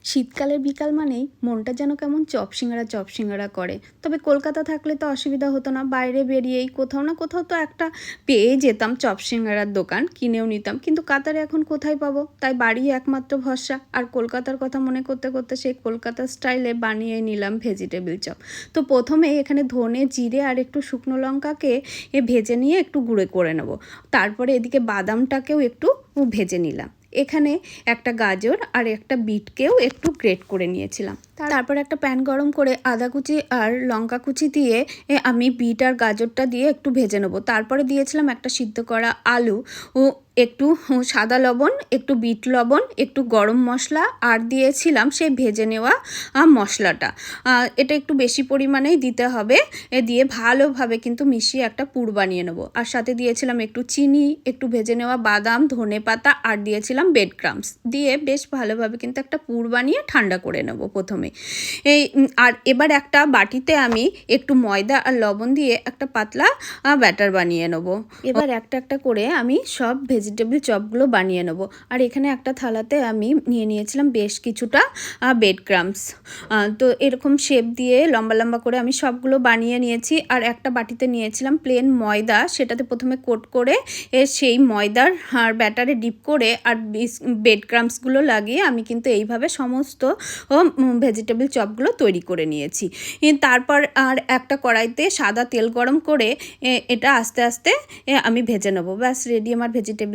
শীতকালের বিকাল মানেই মনটা যেন কেমন চপ সিঙ্গারা করে। তবে কলকাতা থাকলে তো অসুবিধা হতো না, বাইরে বেরিয়েই কোথাও না কোথাও তো একটা পেয়ে যেতাম চপ সিঙ্গারার দোকান, কিনেও নিতাম। কিন্তু কাতারে এখন কোথায় পাবো, তাই বাড়ি একমাত্র ভরসা। আর কলকাতার কথা মনে করতে করতে সেই কলকাতার স্টাইলে বানিয়ে নিলাম ভেজিটেবিল চপ। তো প্রথমে এখানে ধনে, জিরে আর একটু শুকনো লঙ্কাকে ভেজে নিয়ে একটু গুঁড়ো করে নেব। তারপরে এদিকে বাদামটাকেও একটু ভেজে নিলাম। এখানে একটা গাজর আর একটা বিটকেও একটু গ্রেট করে নিয়েছিলাম। তারপর একটা প্যান গরম করে আদা কুচি আর লঙ্কা কুচি দিয়ে আমি বিট আর গাজরটা দিয়ে একটু ভেজে নেবো। তারপরে দিয়েছিলাম একটা সিদ্ধ করা আলু ও একটু সাদা লবণ, একটু বিট লবণ, একটু গরম মশলা আর দিয়েছিলাম সেই ভেজে নেওয়া মশলাটা। এটা একটু বেশি পরিমাণেই দিতে হবে। দিয়ে ভালোভাবে কিন্তু মিশিয়ে একটা পুর বানিয়ে নেবো। আর সাথে দিয়েছিলাম একটু চিনি, একটু ভেজে নেওয়া বাদাম, ধনে পাতা আর দিয়েছিলাম ব্রেড ক্রাম্বস দিয়ে বেশ ভালোভাবে কিন্তু একটা পুর বানিয়ে ঠান্ডা করে নেবো প্রথমে। আর এবার একটা বাটিতে আমি একটু ময়দা আর লবণ দিয়ে একটা পাতলা ব্যাটার বানিয়ে নেবো। এবার একটা একটা করে আমি সব ভেজিটেবল চপগুলো বানিয়ে নেবো। আর এখানে একটা থালাতে আমি নিয়ে নিয়েছিলাম বেশ কিছুটা ব্রেড ক্রাম্বস। তো এরকম শেপ দিয়ে লম্বা লম্বা করে আমি সবগুলো বানিয়ে নিয়েছি। আর একটা বাটিতে নিয়েছিলাম প্লেন ময়দা, সেটাতে প্রথমে কোট করে সেই ময়দার আর ব্যাটারে ডিপ করে আর ব্রেড ক্রাম্বসগুলো লাগিয়ে আমি কিন্তু এইভাবে সমস্ত ভেজিটেবল চপগুলো তৈরি করে নিয়েছি। তারপর আর একটা কড়াইতে সাদা তেল গরম করে এটা আস্তে আস্তে আমি ভেজে নেবো। ব্যাস রেডি আমার ভেজিটেবল